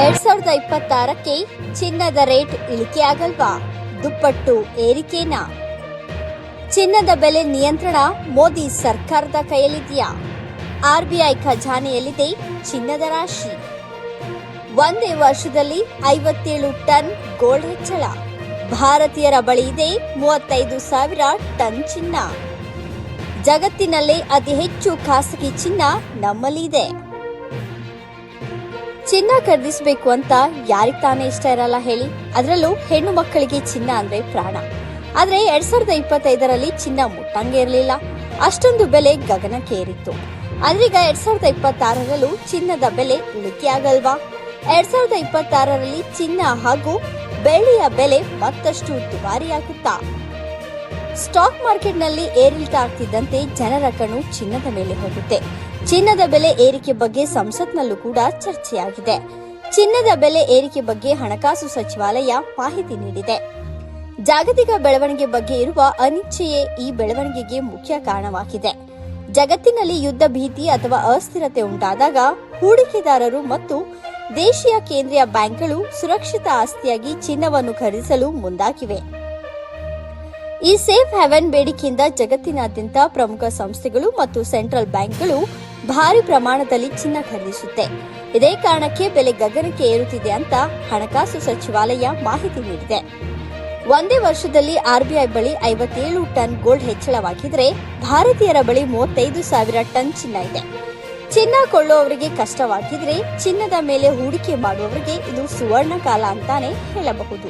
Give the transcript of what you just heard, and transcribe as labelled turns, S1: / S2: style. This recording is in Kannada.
S1: 2026ಕ್ಕೆ ಚಿನ್ನದ ರೇಟ್ ಇಳಿಕೆಯಾಗಲ್ವಾ? ದುಪ್ಪಟ್ಟು ಏರಿಕೆನಾ? ಚಿನ್ನದ ಬೆಲೆ ನಿಯಂತ್ರಣ ಮೋದಿ ಸರ್ಕಾರದ ಕೈಯಲ್ಲಿದೆಯಾ? ಆರ್ಬಿಐ ಖಜಾನೆಯಲ್ಲಿದೆ ಚಿನ್ನದ ರಾಶಿ. ಒಂದೇ ವರ್ಷದಲ್ಲಿ 57 ಟನ್ ಗೋಲ್ಡ್ ಹೆಚ್ಚಳ. ಭಾರತೀಯರ ಬಳಿ ಇದೆ 35,000 ಟನ್ ಚಿನ್ನ. ಜಗತ್ತಿನಲ್ಲೇ ಅತಿ ಹೆಚ್ಚು ಖಾಸಗಿ ಚಿನ್ನ ನಮ್ಮಲ್ಲಿ ಇದೆ. ಚಿನ್ನ ಖರೀದಿಸಬೇಕು ಅಂತ ಯಾರಿಗೆ ತಾನೇ ಇಷ್ಟ ಇರಲ್ಲ ಹೇಳಿ? ಅದರಲ್ಲೂ ಹೆಣ್ಣು ಮಕ್ಕಳಿಗೆ ಚಿನ್ನ ಅಂದ್ರೆ ಪ್ರಾಣ. ಆದ್ರೆ 2025ರಲ್ಲಿ ಚಿನ್ನ ಮುಟ್ಟಂಗೆ ಇರಲಿಲ್ಲ. ಅಷ್ಟೊಂದು ಬೆಲೆ ಗಗನಕ್ಕೆ ಏರಿತ್ತು. ಆದ್ರೀಗ 2026ರಲ್ಲೂ ಚಿನ್ನದ ಬೆಲೆ ಇಳಿಕೆಯಾಗಲ್ವಾ? 2026ರಲ್ಲಿ ಚಿನ್ನ ಹಾಗೂ ಬೆಳ್ಳಿಯ ಬೆಲೆ ಮತ್ತಷ್ಟು ದುಬಾರಿಯಾಗುತ್ತಾ? ಸ್ಟಾಕ್ ಮಾರ್ಕೆಟ್ನಲ್ಲಿ ಏರಿಳಿತ ಆಗ್ತಿದ್ದಂತೆ ಜನರ ಕಣ್ಣು ಚಿನ್ನದ ಮೇಲೆ ಹೋಗುತ್ತೆ. ಚಿನ್ನದ ಬೆಲೆ ಏರಿಕೆ ಬಗ್ಗೆ ಸಂಸತ್ನಲ್ಲೂ ಕೂಡ ಚರ್ಚೆಯಾಗಿದೆ. ಚಿನ್ನದ ಬೆಲೆ ಏರಿಕೆ ಬಗ್ಗೆ ಹಣಕಾಸು ಸಚಿವಾಲಯ ಮಾಹಿತಿ ನೀಡಿದೆ. ಜಾಗತಿಕ ಬೆಳವಣಿಗೆ ಬಗ್ಗೆ ಇರುವ ಅನಿಚ್ಛೆಯೇ ಈ ಬೆಳವಣಿಗೆಗೆ ಮುಖ್ಯ ಕಾರಣವಾಗಿದೆ. ಜಗತ್ತಿನಲ್ಲಿ ಯುದ್ಧ ಭೀತಿ ಅಥವಾ ಅಸ್ಥಿರತೆ ಉಂಟಾದಾಗ ಹೂಡಿಕೆದಾರರು ಮತ್ತು ದೇಶೀಯ ಕೇಂದ್ರೀಯ ಬ್ಯಾಂಕ್ಗಳು ಸುರಕ್ಷಿತ ಆಸ್ತಿಯಾಗಿ ಚಿನ್ನವನ್ನು ಖರೀದಿಸಲು ಮುಂದಾಗಿವೆ. ಈ ಸೇಫ್ ಹೆವೆನ್ ಬೇಡಿಕೆಯಿಂದ ಜಗತ್ತಿನಾದ್ಯಂತ ಪ್ರಮುಖ ಸಂಸ್ಥೆಗಳು ಮತ್ತು ಸೆಂಟ್ರಲ್ ಬ್ಯಾಂಕ್ಗಳು ಭಾರಿ ಪ್ರಮಾಣದಲ್ಲಿ ಚಿನ್ನ ಖರೀದಿಸುತ್ತೆ. ಇದೇ ಕಾರಣಕ್ಕೆ ಬೆಲೆ ಗಗನಕ್ಕೆ ಏರುತ್ತಿದೆ ಅಂತ ಹಣಕಾಸು ಸಚಿವಾಲಯ ಮಾಹಿತಿ ನೀಡಿದೆ. ಒಂದೇ ವರ್ಷದಲ್ಲಿ ಆರ್ಬಿಐ ಬಳಿ 57 ಟನ್ ಗೋಲ್ಡ್ ಹೆಚ್ಚಳವಾಗಿದ್ರೆ ಭಾರತೀಯರ ಬಳಿ 35,000 ಟನ್ ಚಿನ್ನ ಇದೆ. ಚಿನ್ನ ಕೊಳ್ಳುವವರಿಗೆ ಕಷ್ಟವಾಗಿದ್ರೆ ಚಿನ್ನದ ಮೇಲೆ ಹೂಡಿಕೆ ಮಾಡುವವರಿಗೆ ಇದು ಸುವರ್ಣ ಕಾಲ ಅಂತಾನೆ ಹೇಳಬಹುದು.